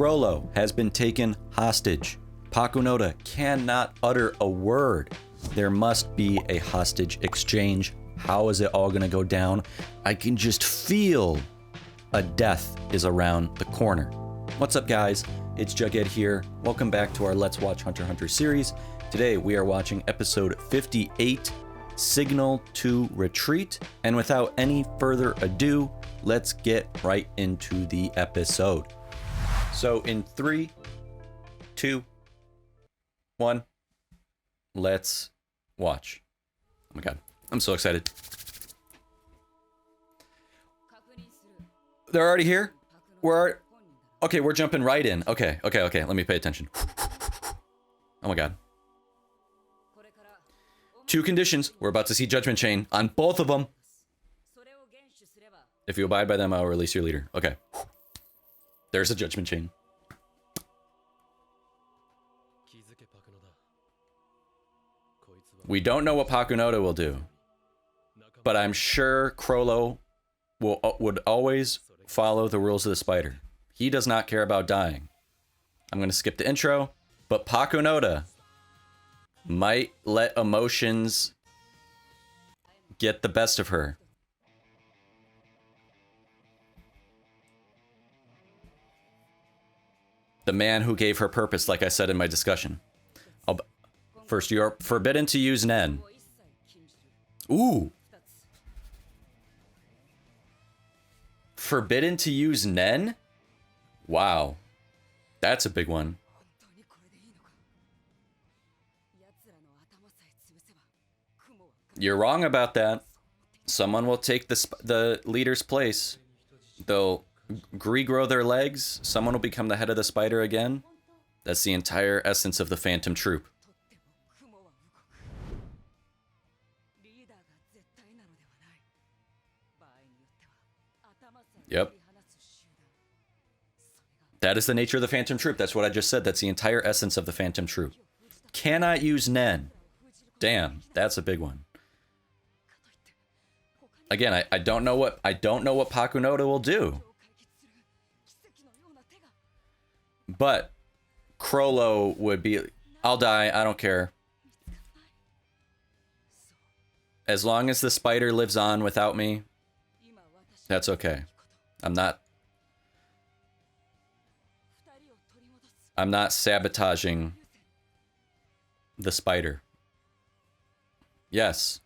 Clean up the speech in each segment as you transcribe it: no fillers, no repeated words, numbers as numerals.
Chrollo has been taken hostage. Pakunoda cannot utter a word. There must be a hostage exchange. How is it all gonna go down? I can just feel a death is around the corner. What's up, guys? It's Jughead here. Welcome back to our Let's Watch Hunter x Hunter series. Today we are watching episode 58, Signal to Retreat. And without any further ado, let's get right into the episode. So in 3, 2, 1, let's watch. Oh my god, I'm so excited. They're already here? Okay, we're jumping right in. Okay, let me pay attention. Oh my god. 2 conditions. We're about to see Judgment Chain on both of them. If you abide by them, I'll release your leader. Okay. There's a Judgment Chain. We don't know what Pakunoda will do, but I'm sure Chrollo would always follow the rules of the spider. He does not care about dying. I'm going to skip the intro, but Pakunoda might let emotions get the best of her. The man who gave her purpose, like I said in my discussion. First, you're forbidden to use Nen. Ooh. Forbidden to use Nen? Wow. That's a big one. You're wrong about that. Someone will take the leader's place. They'll regrow their legs. Someone will become the head of the spider again. That's the entire essence of the Phantom Troupe. Yep. That is the nature of the Phantom Troupe. That's what I just said. That's the entire essence of the Phantom Troupe. Cannot use Nen. Damn, that's a big one. Again, I don't know what Pakunoda will do. But Chrollo would be, I'll die, I don't care. As long as the spider lives on without me, that's okay. I'm not sabotaging the spider. Yes.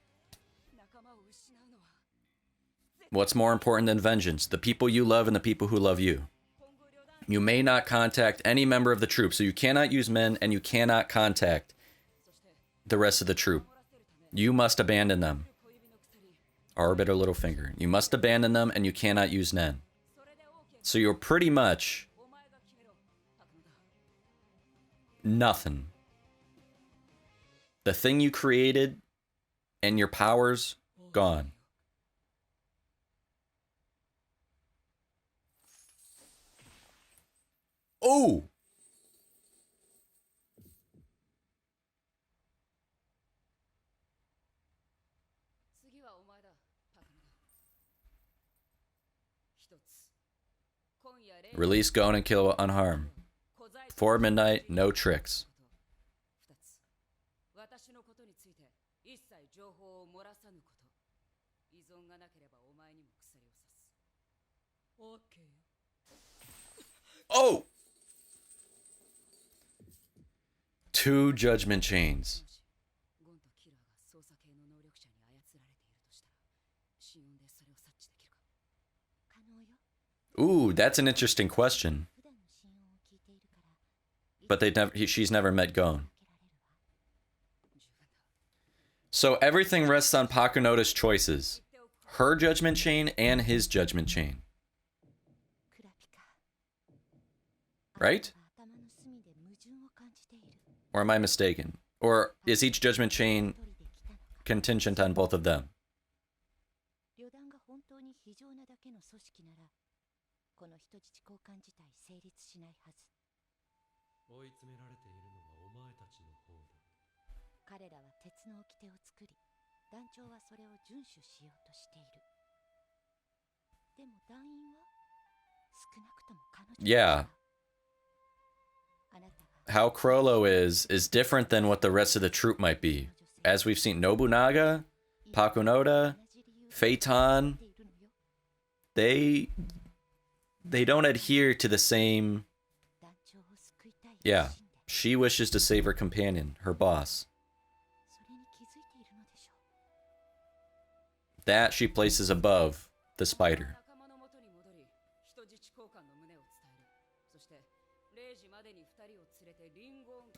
What's more important than vengeance? The people you love and the people who love you. You may not contact any member of the troop, so you cannot use men and you cannot contact the rest of the troop. You must abandon them. Orbit or little finger. You must abandon them and you cannot use Nen. So you're pretty much nothing. The thing you created and your powers, gone. Oh! Release Gon and Killua unharmed. 4 midnight, no tricks. Oh! 2 Judgment Chains. Ooh, that's an interesting question. But she's never met Gon. So everything rests on Pakunoda's choices. Her Judgment Chain and his Judgment Chain. Right? Or am I mistaken? Or is each Judgment Chain contingent on both of them? Yeah. how Chrollo is different than what the rest of the troupe might be. As we've seen, Nobunaga, Pakunoda, Phaeton, they don't adhere to the same. Yeah, she wishes to save her companion, her boss. That she places above the spider.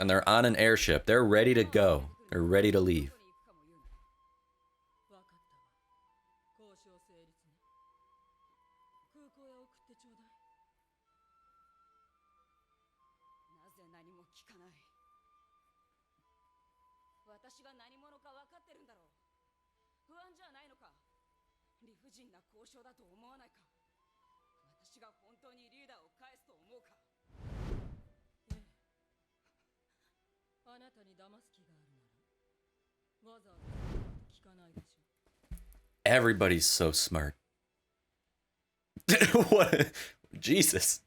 And they're on an airship. They're ready to go. They're ready to leave. Everybody's so smart. What? Jesus.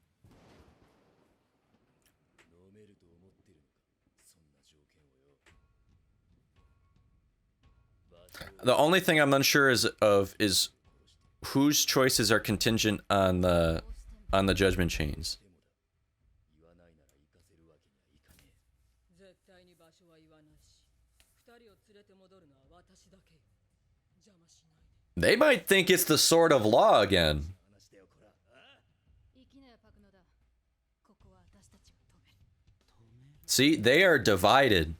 The only thing I'm unsure is whose choices are contingent on the judgment chains. They might think it's the sword of law again. See, they are divided.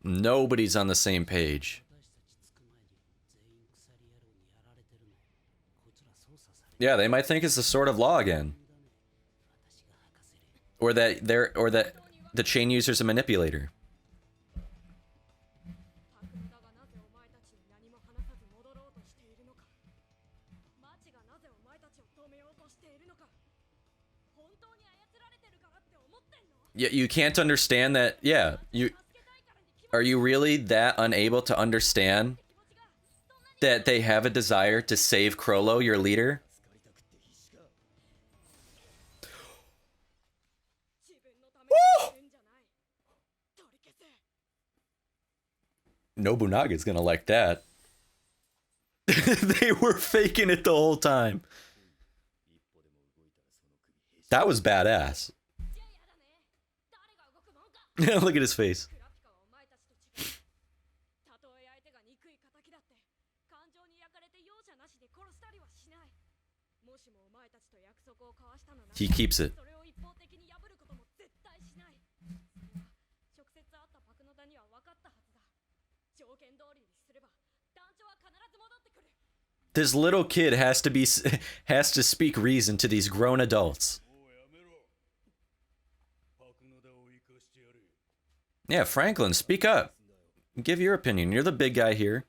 Nobody's on the same page. Yeah, they might think it's the sword of law again. Or that the chain user's a manipulator. Yeah, you can't understand that. Yeah, are you really that unable to understand that they have a desire to save Chrollo, your leader? Woo! Nobunaga's gonna like that. They were faking it the whole time. That was badass. Look at his face. He keeps it. This little kid has to speak reason to these grown adults. Yeah, Franklin, speak up. Give your opinion. You're the big guy here.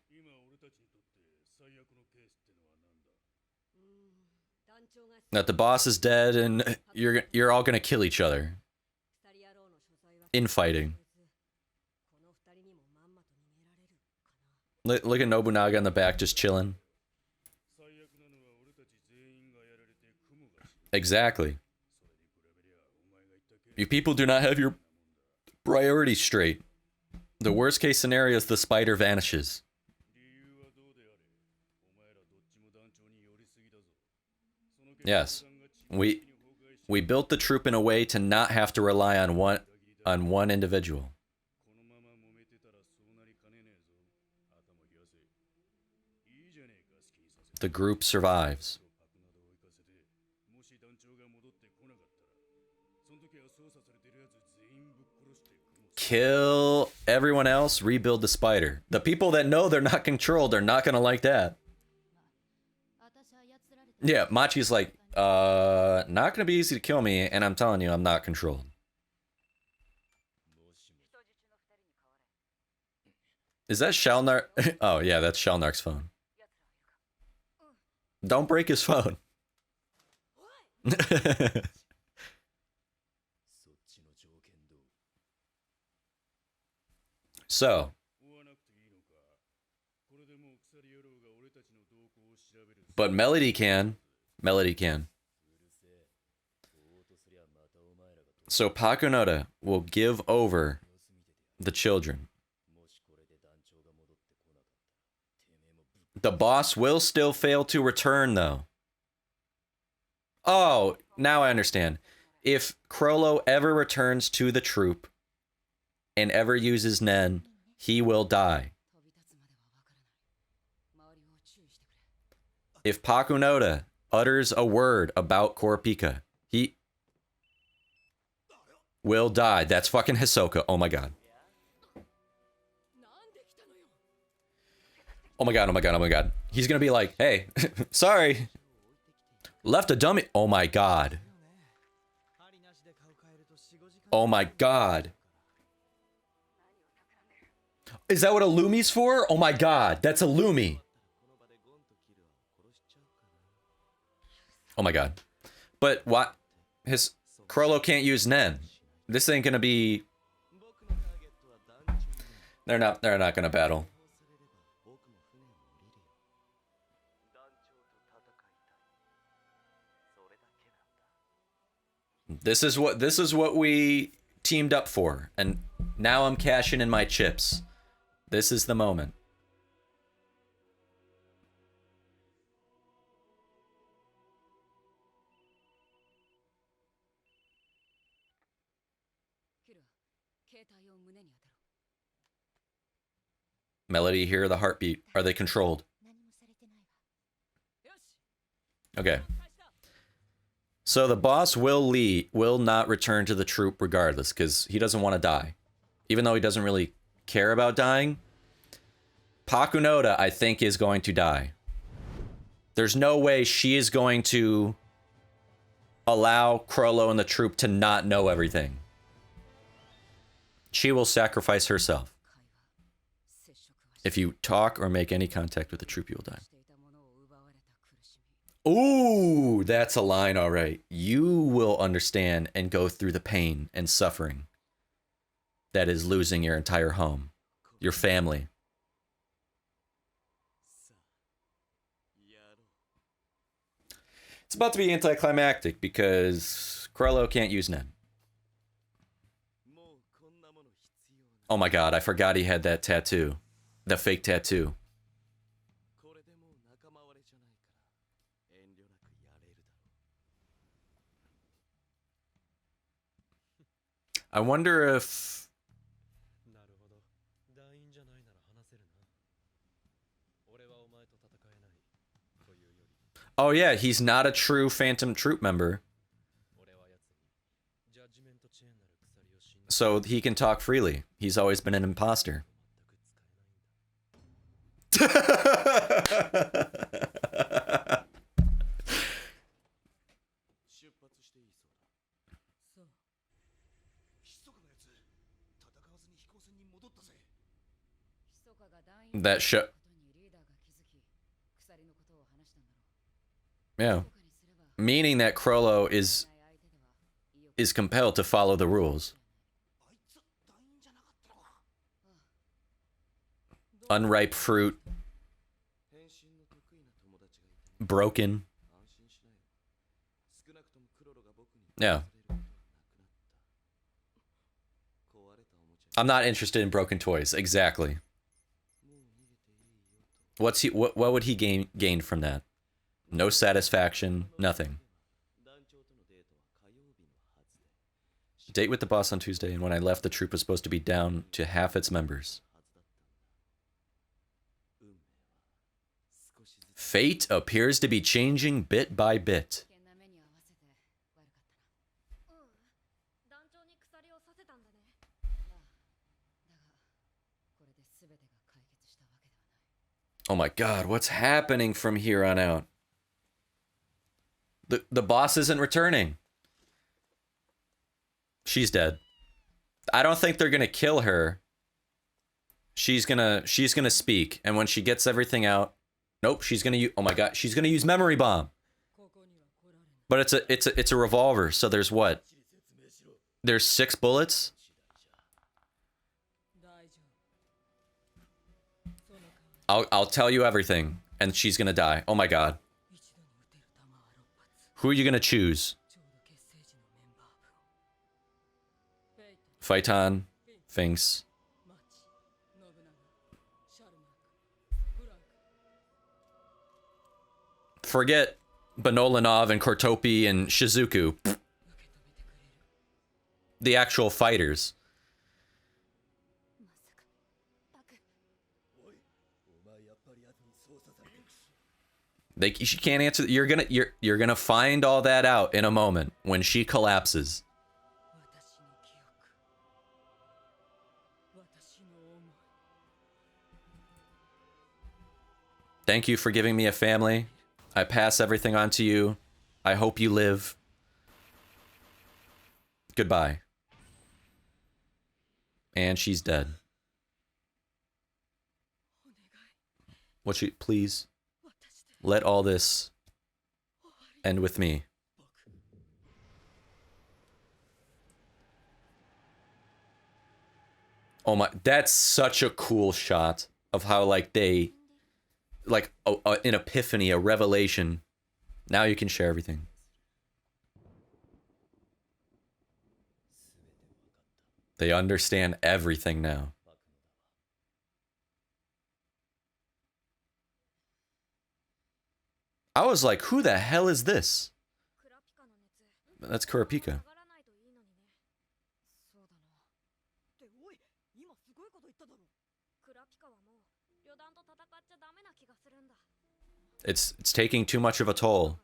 That the boss is dead and you're all gonna kill each other. Infighting. Look at Nobunaga in the back just chilling. Exactly. You people do not have your priorities straight. The worst case scenario is the spider vanishes. Yes. We built the troupe in a way to not have to rely on one individual. The group survives. Kill everyone else, rebuild the spider. The people that know they're not controlled are not gonna like that. Yeah, Machi's like, not gonna be easy to kill me, and I'm telling you, I'm not controlled. Is that Shalnark? Oh yeah, that's Shalnark's phone. Don't break his phone. So, But Melody can. Melody can. So Pakunoda will give over the children. The boss will still fail to return, though. Oh, now I understand. If Chrollo ever returns to the troupe and ever uses Nen, he will die. If Pakunoda utters a word about Kurapika, he will die. That's fucking Hisoka. Oh my god. Oh my god, oh my god, oh my god. He's gonna be like, hey, sorry. Left a dummy. Oh my god. Oh my god. Is that what a Lumi's for? Oh my god, that's a Lumi. Oh my god. But what? His Chrollo can't use Nen. This ain't gonna be... They're not gonna battle. This is what we teamed up for, and now I'm cashing in my chips. This is the moment. Melody, hear the heartbeat. Are they controlled? Okay. So the boss will not return to the troupe regardless, because he doesn't want to die. Even though he doesn't really care about dying. Pakunoda, I think, is going to die. There's no way she is going to allow Chrollo and the troupe to not know everything. She will sacrifice herself. If you talk or make any contact with the troupe, you will die. Ooh, that's a line, all right. You will understand and go through the pain and suffering that is losing your entire home, your family. It's about to be anticlimactic because Chrollo can't use Nen. Oh my god, I forgot he had that tattoo. The fake tattoo. I wonder if... Oh yeah, he's not a true Phantom Troupe member. So he can talk freely. He's always been an imposter. That show. Yeah. Meaning that Chrollo is compelled to follow the rules. Unripe fruit. Broken. Yeah. I'm not interested in broken toys. Exactly. What would he gain from that? No satisfaction, nothing. Date with the boss on Tuesday, and when I left, the troupe was supposed to be down to half its members. Fate appears to be changing bit by bit. Oh my god, what's happening from here on out? The boss isn't returning. She's dead. I don't think they're gonna kill her. She's gonna speak, and when she gets everything out, nope, she's gonna use, oh my god, she's gonna use memory bomb. But it's a revolver, so there's what? There's 6 bullets? I'll tell you everything. And she's gonna die. Oh my god. Who are you gonna choose? Phaeton thinks. Forget Benolanov and Kortopi and Shizuku. The actual fighters. She can't answer. You're gonna find all that out in a moment when she collapses. Thank you for giving me a family. I pass everything on to you. I hope you live. Goodbye. And she's dead. Please let all this end with me. Oh my, that's such a cool shot of how like they, like an epiphany, a revelation. Now you can share everything. They understand everything now. I was like, who the hell is this? That's Kurapika. It's taking too much of a toll.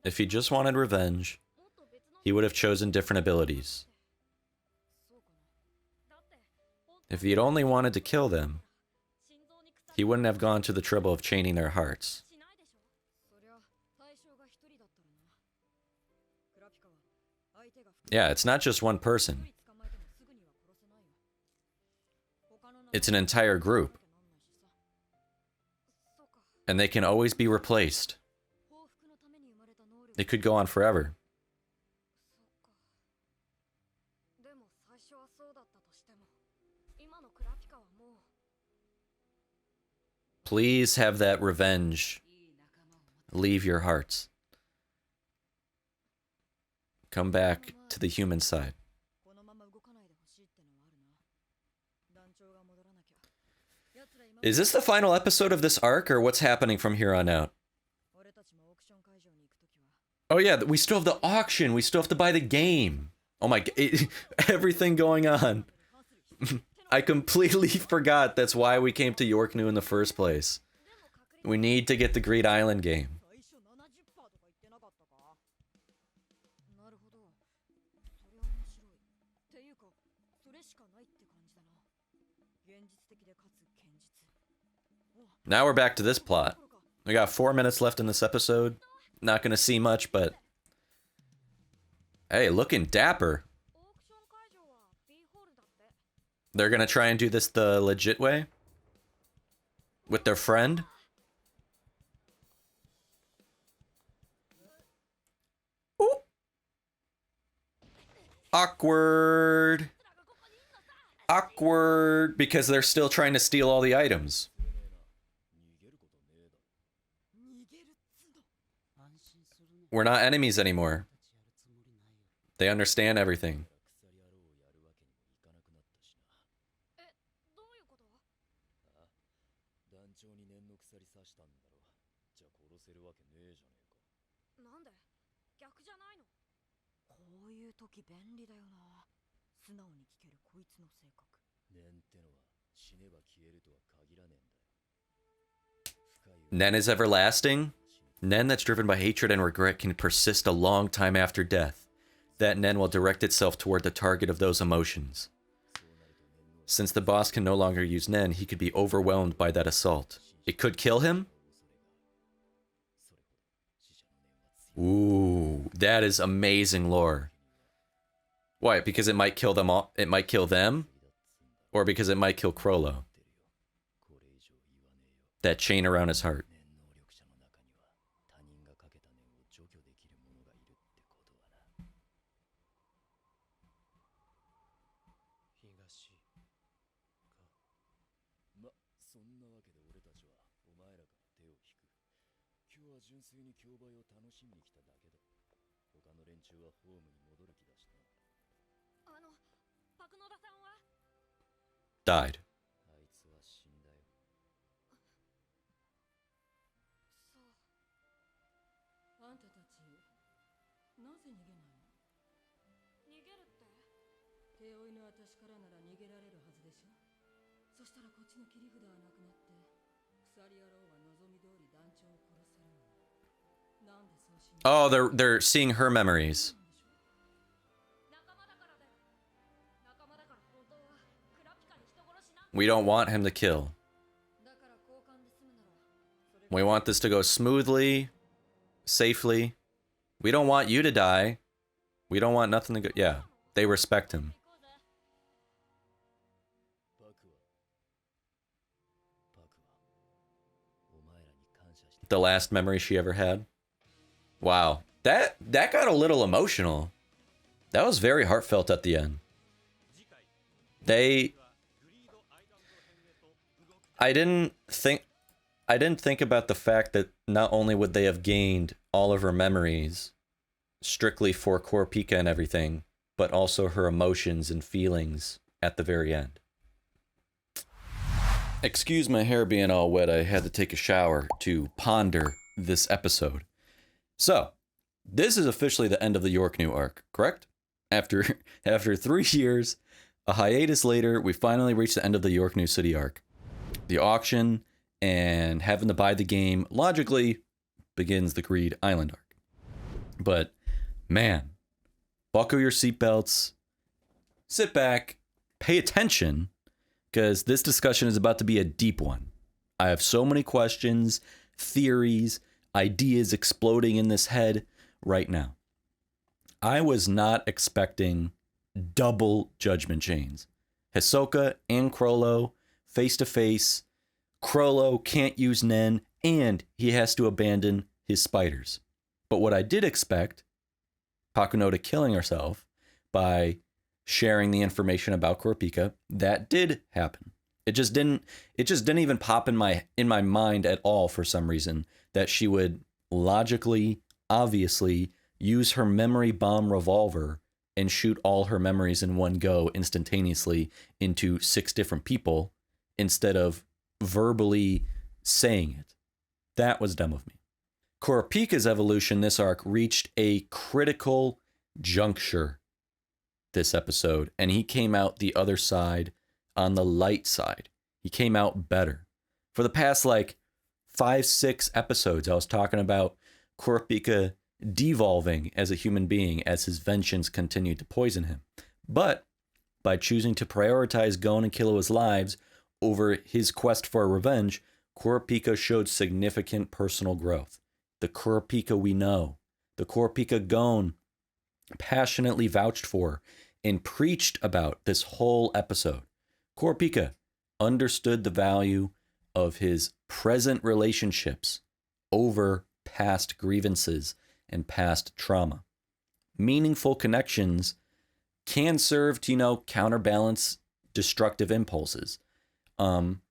If he just wanted revenge, he would have chosen different abilities. If he'd only wanted to kill them, he wouldn't have gone to the trouble of chaining their hearts. Yeah, it's not just one person. It's an entire group. And they can always be replaced. It could go on forever. Please have that revenge leave your hearts. Come back to the human side. Is this the final episode of this arc, or what's happening from here on out? Oh yeah, we still have the auction. We still have to buy the game. Oh my god, everything going on. I completely forgot that's why we came to York New in the first place. We need to get the Greed Island game. Now we're back to this plot. We got 4 minutes left in this episode. Not gonna see much, but... Hey, looking dapper. They're gonna try and do this the legit way? With their friend? Ooh. Awkward. Awkward, because they're still trying to steal all the items. We're not enemies anymore. They understand everything. Nen is everlasting? Nen that's driven by hatred and regret can persist a long time after death. That Nen will direct itself toward the target of those emotions. Since the boss can no longer use Nen, he could be overwhelmed by that assault. It could kill him? Ooh, that is amazing lore. Why? Because it might kill them all? It might kill them? Or because it might kill Chrollo? That chain around his heart. Died. あんたたち、なぜ逃げないの？逃げるって？手負いの私からなら逃げられるはずでしょ。そしたらこっちの切り札はなくなって、鎖野郎は望み通り団長を殺せるの。なんでそうしない？ Oh, they're seeing her memories. We don't want him to kill. We want this to go smoothly, safely. We don't want you to die. We don't want nothing to go. Yeah, they respect him. The last memory she ever had. Wow, that got a little emotional. That was very heartfelt at the end. I didn't think about the fact that not only would they have gained all of her memories strictly for Kurapika and everything, but also her emotions and feelings at the very end. Excuse my hair being all wet. I had to take a shower to ponder this episode. So, this is officially the end of the York-New arc, correct? After 3 years, a hiatus later, we finally reached the end of the York-New City arc. The auction and having to buy the game logically begins the Greed Island arc. But, man, buckle your seatbelts, sit back, pay attention, because this discussion is about to be a deep one. I have so many questions, theories, ideas exploding in this head right now. I was not expecting double judgment chains. Hisoka and Chrollo face to face. Chrollo can't use Nen, and he has to abandon his spiders. But what I did expect, Pakunoda killing herself by sharing the information about Kurapika, that did happen. It just didn't even pop in my mind at all for some reason that she would logically, obviously use her memory bomb revolver and shoot all her memories in one go instantaneously into 6 different people instead of verbally saying it. That was dumb of me. Kurapika's evolution this arc reached a critical juncture this episode, and he came out the other side on the light side. He came out better. For the past 5-6 episodes, I was talking about Kurapika devolving as a human being as his vengeance continued to poison him. But by choosing to prioritize Gon and Killua's lives over his quest for revenge, Kurapika showed significant personal growth. The Kurapika we know, the Kurapika Gon passionately vouched for and preached about this whole episode. Kurapika understood the value of his present relationships over past grievances and past trauma. Meaningful connections can serve to, counterbalance destructive impulses.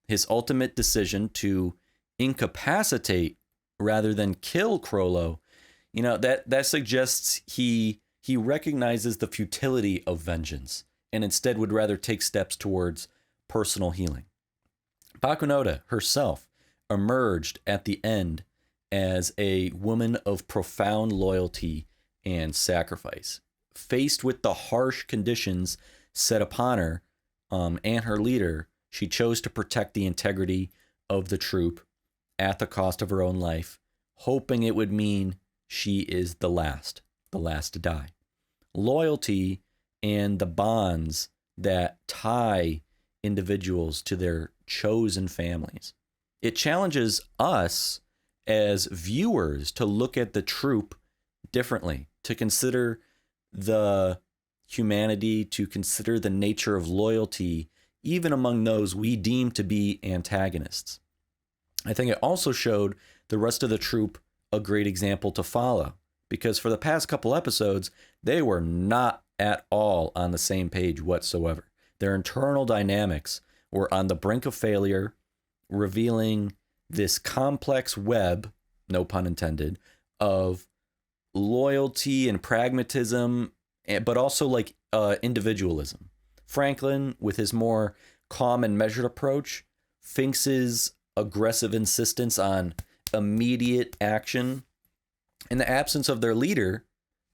His ultimate decision to incapacitate rather than kill Chrollo, that suggests he recognizes the futility of vengeance and instead would rather take steps towards personal healing. Pakunoda herself emerged at the end as a woman of profound loyalty and sacrifice. Faced with the harsh conditions set upon her and her leader, she chose to protect the integrity of the troop at the cost of her own life, hoping it would mean she is the last to die. Loyalty and the bonds that tie individuals to their chosen families. It challenges us as viewers to look at the troop differently, to consider the humanity, to consider the nature of loyalty, even among those we deem to be antagonists. I think it also showed the rest of the troop a great example to follow, because for the past couple episodes, they were not at all on the same page whatsoever. Their internal dynamics were on the brink of failure, revealing this complex web, no pun intended, of loyalty and pragmatism, but also like individualism. Franklin, with his more calm and measured approach, Finks's aggressive insistence on immediate action. In the absence of their leader,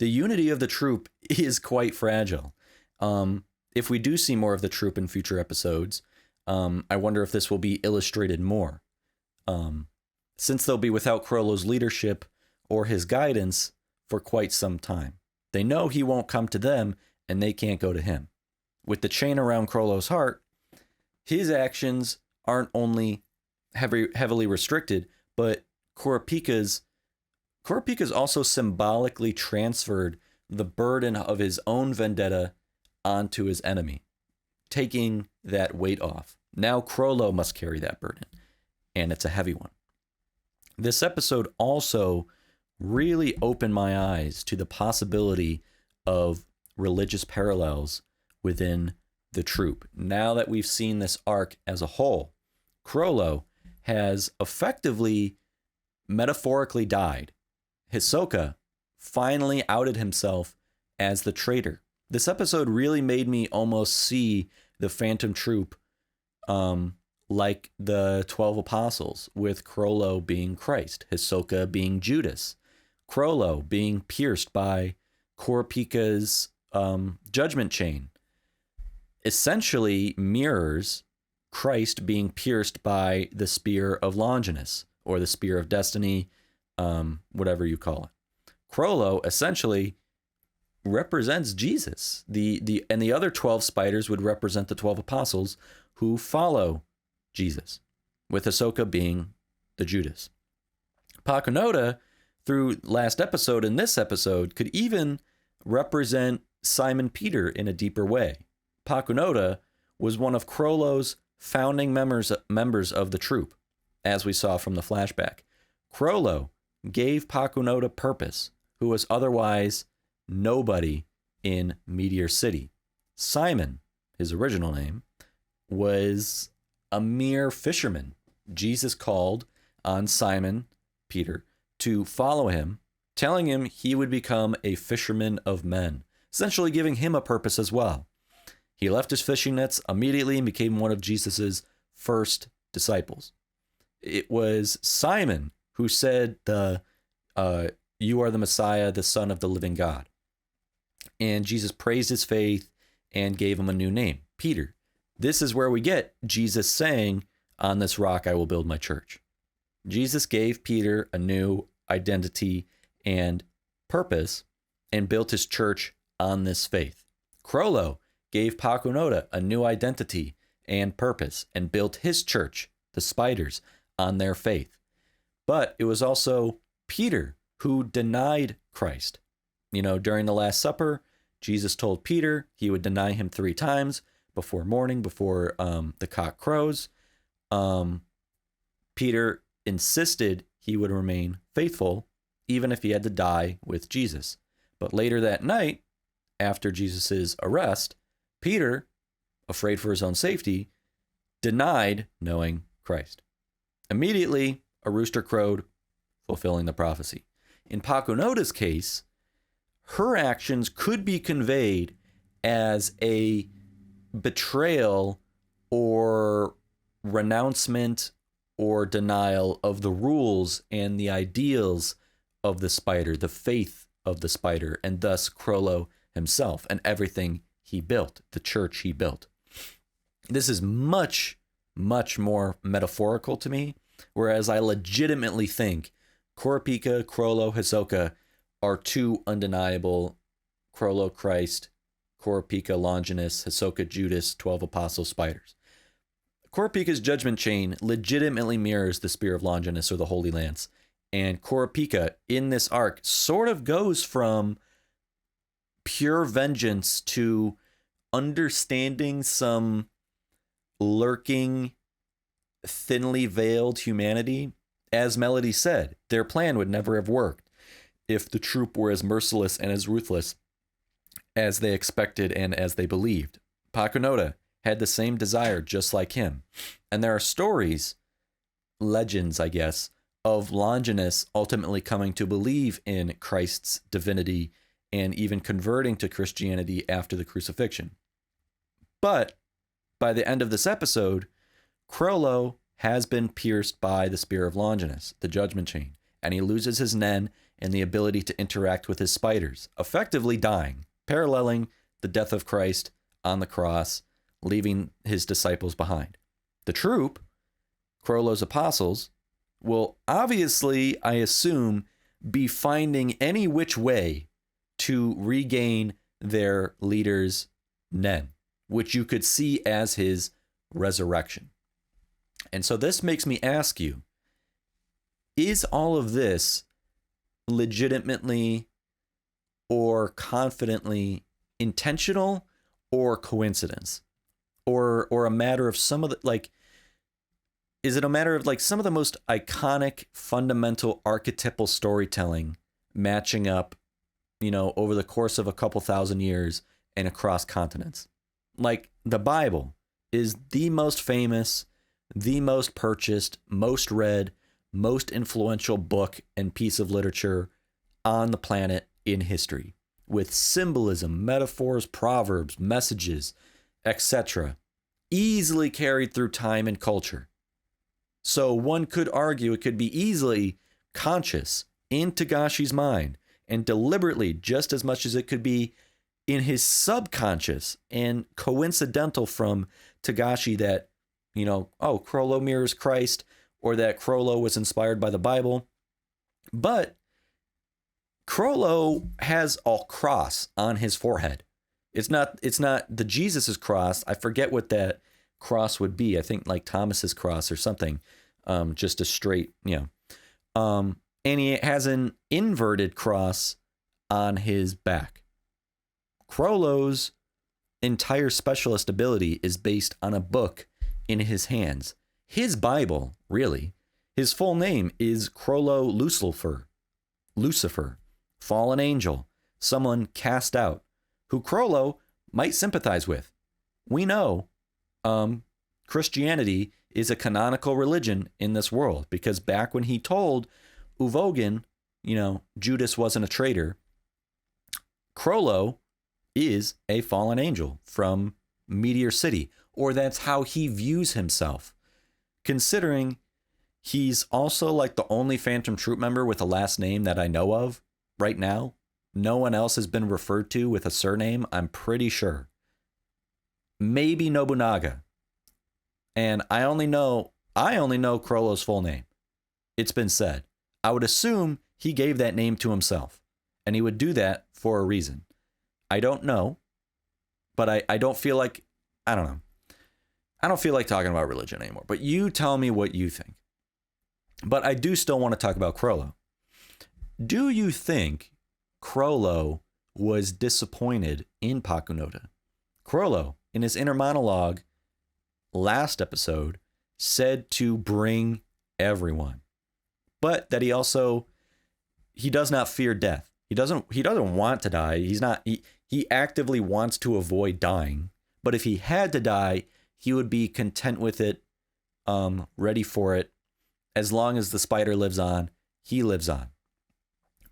the unity of the troop is quite fragile. If we do see more of the troop in future episodes, I wonder if this will be illustrated more. Since they'll be without Chrollo's leadership or his guidance for quite some time. They know he won't come to them, and they can't go to him. With the chain around Chrollo's heart, his actions aren't only heavily restricted, but Kurapika's also symbolically transferred the burden of his own vendetta onto his enemy, taking that weight off. Now Chrollo must carry that burden, and it's a heavy one. This episode also really opened my eyes to the possibility of religious parallels within the troop. Now that we've seen this arc as a whole, Chrollo has effectively, metaphorically died. Hisoka finally outed himself as the traitor. This episode really made me almost see the Phantom Troupe like the 12 apostles, with Chrollo being Christ, Hisoka being Judas, Chrollo being pierced by Kurapika's judgment chain. Essentially mirrors Christ being pierced by the spear of Longinus, or the spear of destiny, whatever you call it. Chrollo essentially represents Jesus. And the other 12 spiders would represent the 12 apostles who follow Jesus, with Hisoka being the Judas. Pakunoda, through last episode and this episode, could even represent Simon Peter in a deeper way. Pakunoda was one of Chrollo's founding members of the troop, as we saw from the flashback. Chrollo gave Pakunoda purpose, who was otherwise nobody in Meteor City. Simon, his original name, was a mere fisherman. Jesus called on Simon Peter to follow him, telling him he would become a fisherman of men, essentially giving him a purpose as well. He left his fishing nets immediately and became one of Jesus's first disciples. It was Simon who said, "You are the Messiah, the Son of the living God." And Jesus praised his faith and gave him a new name, Peter. This is where we get Jesus saying, "On this rock I will build my church." Jesus gave Peter a new identity and purpose and built his church on this faith. Chrollo gave Pakunoda a new identity and purpose and built his church, the spiders, on their faith. But it was also Peter who denied Christ. During the Last Supper, Jesus told Peter he would deny him 3 times before morning, before the cock crows. Peter insisted he would remain faithful, even if he had to die with Jesus. But later that night, after Jesus' arrest, Peter, afraid for his own safety, denied knowing Christ. Immediately, a rooster crowed, fulfilling the prophecy. In Pakunoda's case, her actions could be conveyed as a betrayal or renouncement or denial of the rules and the ideals of the spider, the faith of the spider, and thus Chrollo himself and everything he built, the church he built. This is much, much more metaphorical to me, whereas I legitimately think Kurapika, Chrollo, Hisoka are 2 undeniable Chrollo Christ, Kurapika Longinus, Hisoka Judas, 12 apostle spiders. Kurapika's judgment chain legitimately mirrors the spear of Longinus or the Holy Lance, and Kurapika in this arc sort of goes from pure vengeance to understanding some lurking, thinly veiled humanity. As Melody said, their plan would never have worked if the troop were as merciless and as ruthless as they expected and as they believed. Pakunoda had the same desire just like him. And there are stories legends, I guess, of Longinus ultimately coming to believe in Christ's divinity and even converting to Christianity after the crucifixion. But by the end of this episode, Chrollo has been pierced by the spear of Longinus, the judgment chain, and he loses his nen and the ability to interact with his spiders, effectively dying, paralleling the death of Christ on the cross, leaving his disciples behind. The troupe, Chrollo's apostles, will obviously, I assume, be finding any which way to regain their leader's nen, which you could see as his resurrection. And so this makes me ask you, is all of this legitimately or confidently intentional or coincidence? Or a matter of some of the, like, is it a matter of like some of the most iconic, fundamental archetypal storytelling matching up, you know, over the course of a couple thousand years and across continents? Like, the Bible is the most famous, the most purchased, most read, most influential book and piece of literature on the planet in history, with symbolism, metaphors, proverbs, messages, etc., easily carried through time and culture. So one could argue it could be easily conscious in Togashi's mind and deliberately, just as much as it could be in his subconscious and coincidental from Togashi that, you know, oh, Chrollo mirrors Christ, or that Chrollo was inspired by the Bible. But Chrollo has a cross on his forehead. It's not the Jesus's cross. I forget what that cross would be. I think like Thomas's cross or something. Just a straight, you know. And he has an inverted cross on his back. Chrollo's entire specialist ability is based on a book in his hands. His Bible, really. His full name is Chrollo Lucifer, fallen angel, someone cast out, who Chrollo might sympathize with. We know Christianity is a canonical religion in this world, because back when he told Uvogin, you know, Judas wasn't a traitor, Chrollo is a fallen angel from Meteor City, or that's how he views himself, considering he's also like the only Phantom Troupe member with a last name that I know of right now. No one else has been referred to with a surname, I'm pretty sure. Maybe Nobunaga. And I only know Chrollo's full name. It's been said. I would assume he gave that name to himself, and he would do that for a reason. I don't know, but I don't feel like, I don't know. I don't feel like talking about religion anymore, but you tell me what you think. But I do still want to talk about Chrollo. Do you think Chrollo was disappointed in Pakunoda? Chrollo, in his inner monologue last episode, said to bring everyone, but that he does not fear death. He doesn't want to die. He actively wants to avoid dying. But if he had to die, he would be content with it, ready for it. As long as the spider lives on, he lives on.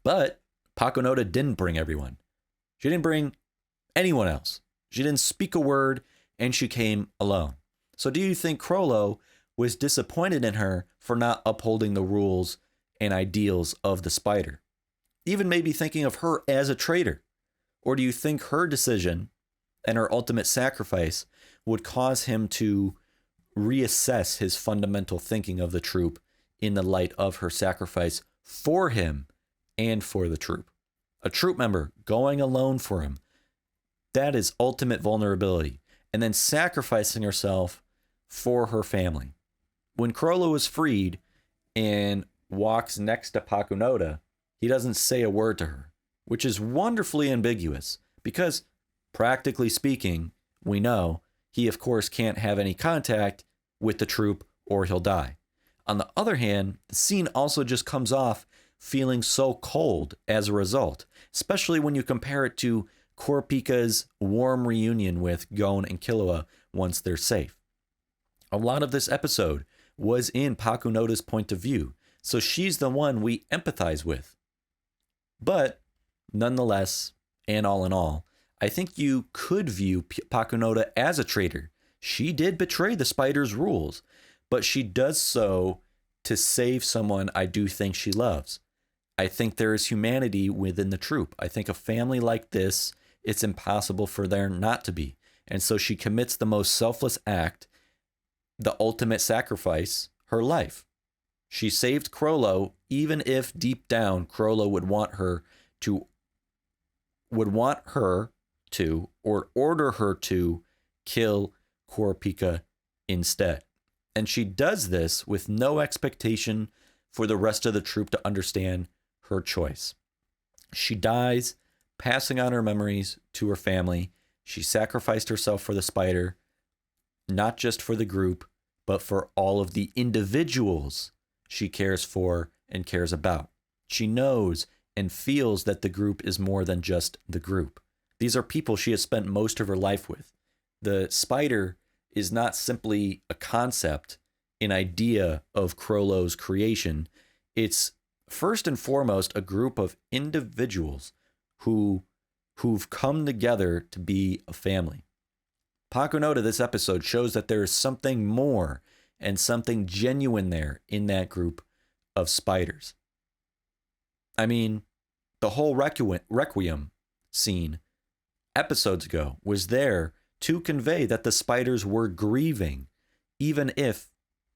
But Pakunoda didn't bring everyone. She didn't bring anyone else. She didn't speak a word, and she came alone. So do you think Chrollo was disappointed in her for not upholding the rules and ideals of the spider? Even maybe thinking of her as a traitor? Or do you think her decision and her ultimate sacrifice would cause him to reassess his fundamental thinking of the troupe in the light of her sacrifice for him and for the troupe? A troupe member going alone for him. That is ultimate vulnerability. And then sacrificing herself for her family. When Chrollo is freed and walks next to Pakunoda, he doesn't say a word to her, which is wonderfully ambiguous because, practically speaking, we know he, of course, can't have any contact with the troupe or he'll die. On the other hand, the scene also just comes off feeling so cold as a result, especially when you compare it to Kurapika's warm reunion with Gon and Killua once they're safe. A lot of this episode was in Pakunoda's point of view. So she's the one we empathize with. But nonetheless, and all in all, I think you could view Pakunoda as a traitor. She did betray the spider's rules, but she does so to save someone I do think she loves. I think there is humanity within the troupe. I think a family like this, it's impossible for there not to be. And so she commits the most selfless act, the ultimate sacrifice, her life. She saved Chrollo, even if deep down Chrollo would want her to, or order her to kill Kurapika instead. And she does this with no expectation for the rest of the troupe to understand her choice. She dies, passing on her memories to her family. She sacrificed herself for the spider, not just for the group, but for all of the individuals she cares for and cares about. She knows and feels that the group is more than just the group. These are people she has spent most of her life with. The spider is not simply a concept, an idea of Chrollo's creation. It's first and foremost a group of individuals who've come together to be a family. Pakunoda, this episode, shows that there is something more and something genuine there in that group of spiders. I mean, the whole Requiem scene episodes ago was there to convey that the spiders were grieving, even if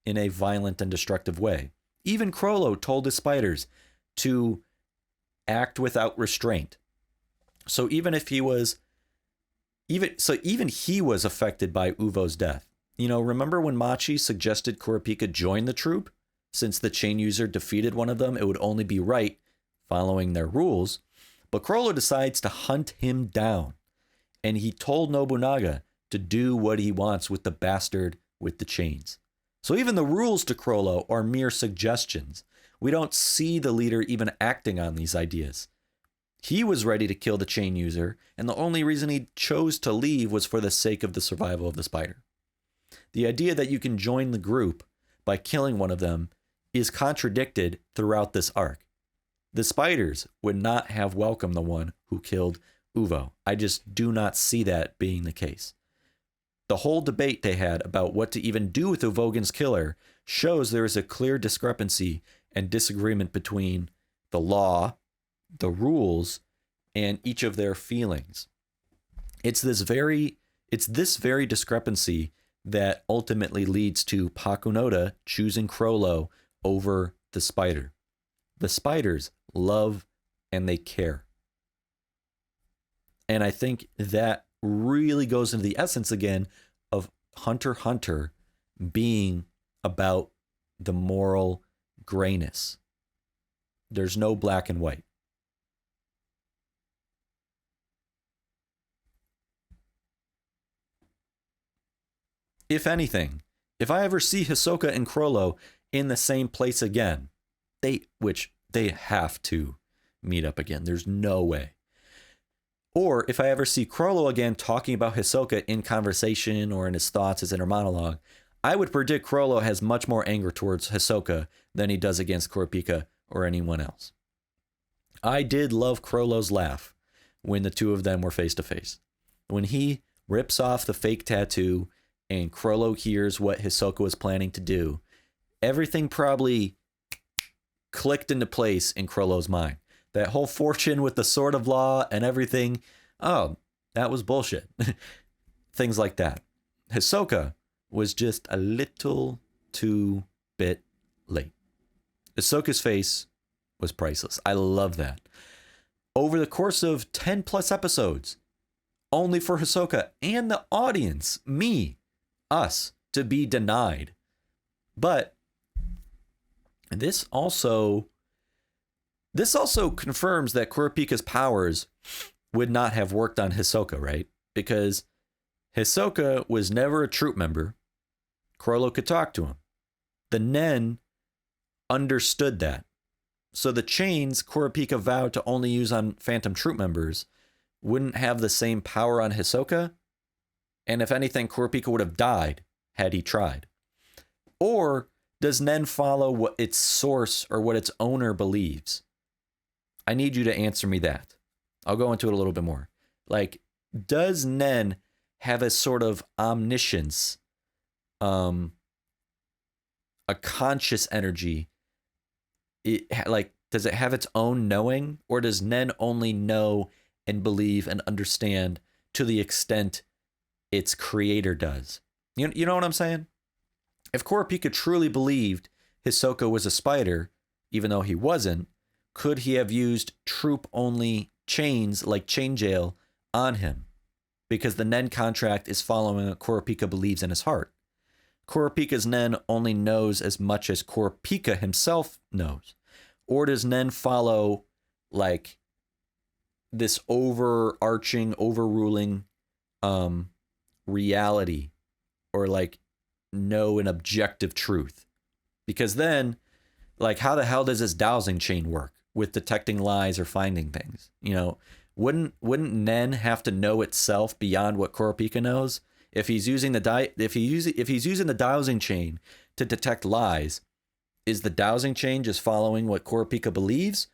in a violent and destructive way. Even Chrollo told the spiders to act without restraint. So even he was affected by Uvo's death. You know, remember when Machi suggested Kurapika join the troupe? Since the chain user defeated one of them, it would only be right, following their rules. But Chrollo decides to hunt him down. And he told Nobunaga to do what he wants with the bastard with the chains. So even the rules to Chrollo are mere suggestions. We don't see the leader even acting on these ideas. He was ready to kill the chain user, and the only reason he chose to leave was for the sake of the survival of the spider. The idea that you can join the group by killing one of them is contradicted throughout this arc. The spiders would not have welcomed the one who killed Uvo. I just do not see that being the case. The whole debate they had about what to even do with Uvogan's killer shows there is a clear discrepancy and disagreement between the law, the rules, and each of their feelings. It's this very discrepancy that ultimately leads to Pakunoda choosing Chrollo over the spider. The spiders love and they care. And I think that really goes into the essence again of Hunter x Hunter being about the moral grayness. There's no black and white. If anything, if I ever see Hisoka and Chrollo in the same place again, they have to meet up again. There's no way. Or if I ever see Chrollo again talking about Hisoka in conversation or in his thoughts as inner monologue, I would predict Chrollo has much more anger towards Hisoka than he does against Kurapika or anyone else. I did love Chrollo's laugh when the two of them were face to face. When he rips off the fake tattoo and Chrollo hears what Hisoka was planning to do, everything probably clicked into place in Chrollo's mind. That whole fortune with the sword of law and everything, oh, that was bullshit. Things like that. Hisoka was just a little too bit late. Hisoka's face was priceless. I love that. Over the course of 10 plus episodes, only for Hisoka and the audience, us, to be denied. But this also confirms that Kurapika's powers would not have worked on Hisoka, right? Because Hisoka was never a troupe member. Chrollo could talk to him. The Nen understood that. So the chains Kurapika vowed to only use on Phantom Troupe members wouldn't have the same power on Hisoka. And if anything, Kurapika would have died had he tried. Or Does Nen follow what its source or what its owner believes? I need you to answer me that. I'll go into it a little bit more. Like, does Nen have a sort of omniscience, a conscious energy? Does it have its own knowing, or does Nen only know and believe and understand to the extent its creator does? You know what I'm saying? If Kurapika truly believed Hisoka was a spider, even though he wasn't, could he have used Troupe-only chains like chain jail on him? Because the Nen contract is following what Kurapika believes in his heart. Kurapika's Nen only knows as much as Kurapika himself knows. Or does Nen follow like this overarching, overruling reality, or like know an objective truth? Because then, like, how the hell does this dowsing chain work with detecting lies or finding things? You know, wouldn't Nen have to know itself beyond what Kurapika knows? If he's using if he's using the dowsing chain to detect lies, is the dowsing chain just following what Kurapika believes,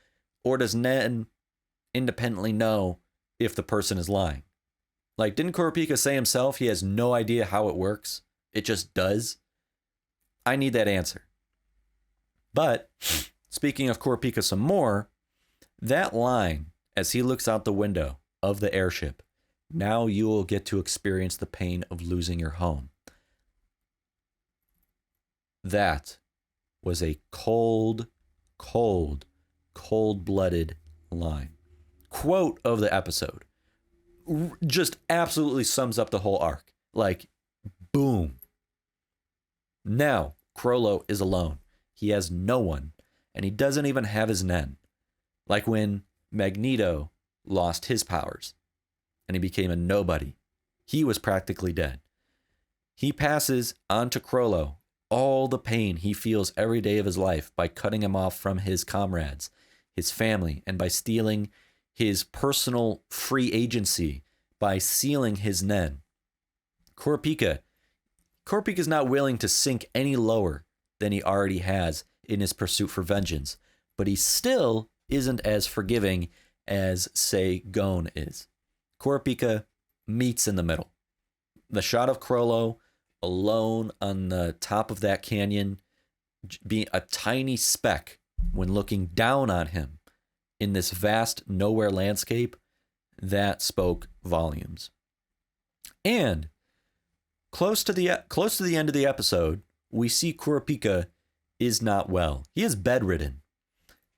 or does Nen independently know if the person is lying? Like, didn't Kurapika say himself he has no idea how it works? It just does? I need that answer. But speaking of Kurapika some more, that line, as he looks out the window of the airship, now you will get to experience the pain of losing your home. That was a cold, cold-blooded line. Quote of the episode. Just absolutely sums up the whole arc. Like, boom. Now, Chrollo is alone. He has no one, and he doesn't even have his Nen. Like when Magneto lost his powers, and he became a nobody. He was practically dead. He passes on to Chrollo all the pain he feels every day of his life by cutting him off from his comrades, his family, and by stealing his personal free agency by sealing his Nen. Kurapika's not willing to sink any lower than he already has in his pursuit for vengeance, but he still isn't as forgiving as, say, Gon is. Kurapika meets in the middle. The shot of Chrollo alone on the top of that canyon, being a tiny speck when looking down on him in this vast nowhere landscape, that spoke volumes. And close to the end of the episode, we see Kurapika is not well. He is bedridden.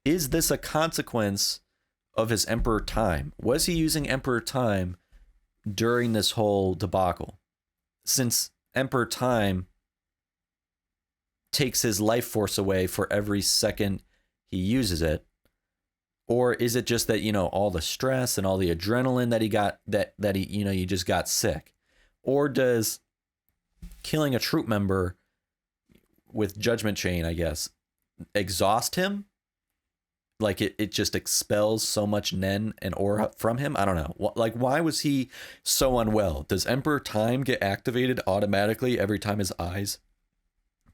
Is this a consequence of his Emperor Time? Was he using Emperor Time during this whole debacle? Since Emperor Time takes his life force away for every second he uses it, or is it just that, you know, all the stress and all the adrenaline that he got, that he, you know, you just got sick? Or does killing a troop member with Judgment Chain, I guess, exhaust him? Like it just expels so much Nen and aura from him? I don't know. Like, why was he so unwell? Does Emperor Time get activated automatically every time his eyes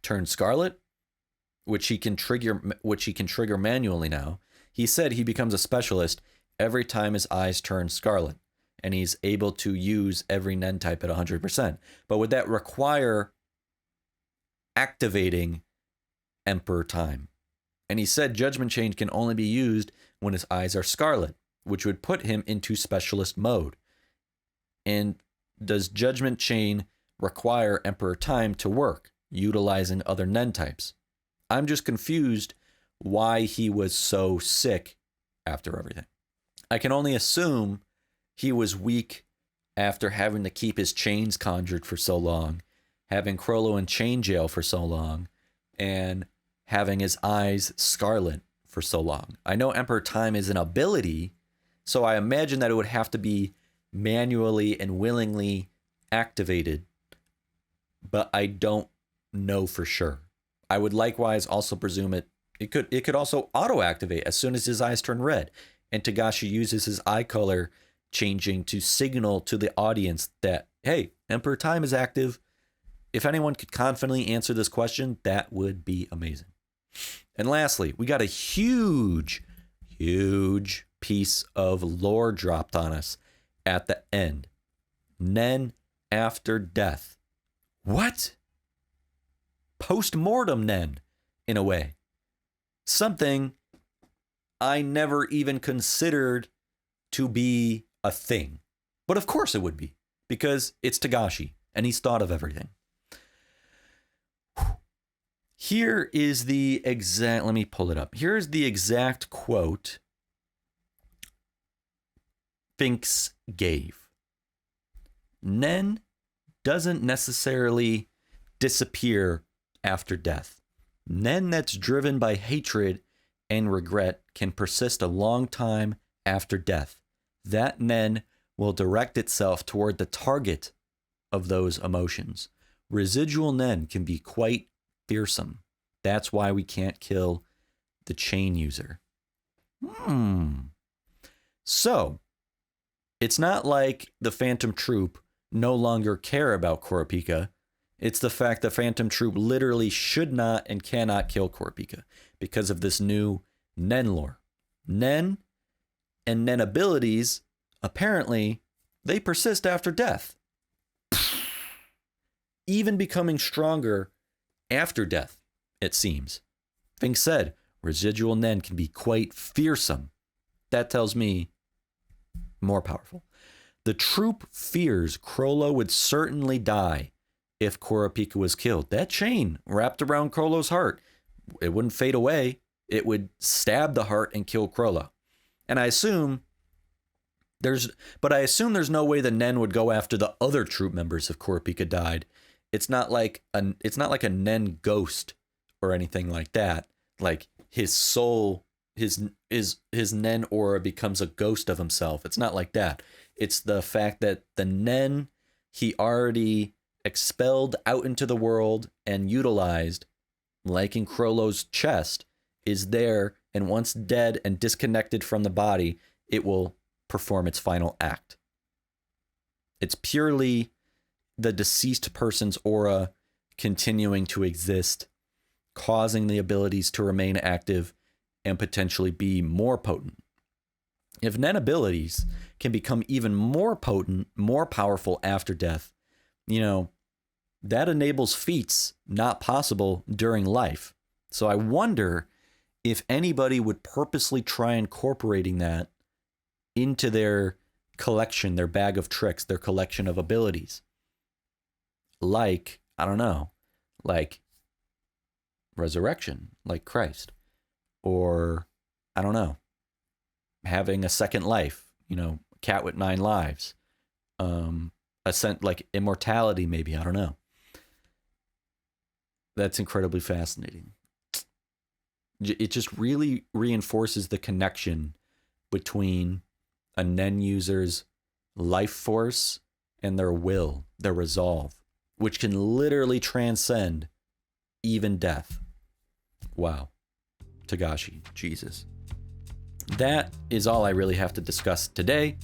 turn scarlet? Which he can trigger manually now. He said he becomes a specialist every time his eyes turn scarlet, and he's able to use every Nen type at 100%. But would that require activating Emperor Time? And he said Judgment Chain can only be used when his eyes are scarlet, which would put him into specialist mode. And does Judgment Chain require Emperor Time to work, utilizing other Nen types? I'm just confused why he was so sick after everything. I can only assume he was weak after having to keep his chains conjured for so long, having Chrollo in chain jail for so long, and having his eyes scarlet for so long. I know Emperor Time is an ability, so I imagine that it would have to be manually and willingly activated, but I don't know for sure. I would likewise also presume it could also auto-activate as soon as his eyes turn red, and Togashi uses his eye color changing to signal to the audience that, hey, Emperor Time is active. If anyone could confidently answer this question, that would be amazing. And lastly, we got a huge piece of lore dropped on us at the end. Nen after death. What? Post-mortem Nen, in a way. Something I never even considered to be a thing. But of course it would be, because it's Togashi, and he's thought of everything. Here is the exact, let me pull it up. Here's the exact quote Finks gave. Nen doesn't necessarily disappear after death. Nen that's driven by hatred and regret can persist a long time after death. That Nen will direct itself toward the target of those emotions. Residual Nen can be quite fearsome. That's why we can't kill the chain user. So, it's not like the Phantom Troupe no longer care about Kurapika. It's the fact that Phantom Troupe literally should not and cannot kill Kurapika because of this new Nen lore. Nen and Nen abilities, apparently, they persist after death. Even becoming stronger after death, it seems. Finks said, residual Nen can be quite fearsome. That tells me more powerful. The troupe fears Chrollo would certainly die if Kurapika was killed. That chain wrapped around Chrollo's heart, it wouldn't fade away. It would stab the heart and kill Chrollo. And I assume there's no way the Nen would go after the other troupe members if Kurapika died. It's not like a Nen ghost or anything like that. Like his soul, his Nen aura becomes a ghost of himself. It's not like that. It's the fact that the Nen he already expelled out into the world and utilized, like in Chrollo's chest, is there, and once dead and disconnected from the body, it will perform its final act. It's purely the deceased person's aura continuing to exist, causing the abilities to remain active and potentially be more potent. If Nen abilities can become even more potent, more powerful after death, that enables feats not possible during life. So I wonder if anybody would purposely try incorporating that into their collection, their bag of tricks, their collection of abilities. Like, I don't know, like resurrection, like Christ, or I don't know, having a second life, cat with 9 lives, ascent, like immortality, maybe, I don't know. That's incredibly fascinating. It just really reinforces the connection between a Nen user's life force and their will, their resolve, which can literally transcend even death. Wow. Togashi, Jesus. That is all I really have to discuss today.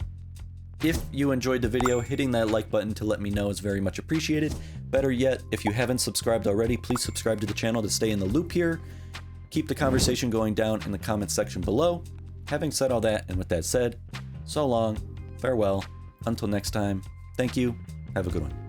If you enjoyed the video, hitting that like button to let me know is very much appreciated. Better yet, if you haven't subscribed already, please subscribe to the channel to stay in the loop here. Keep the conversation going down in the comments section below. Having said all that, and with that said, so long, farewell, until next time, thank you, have a good one.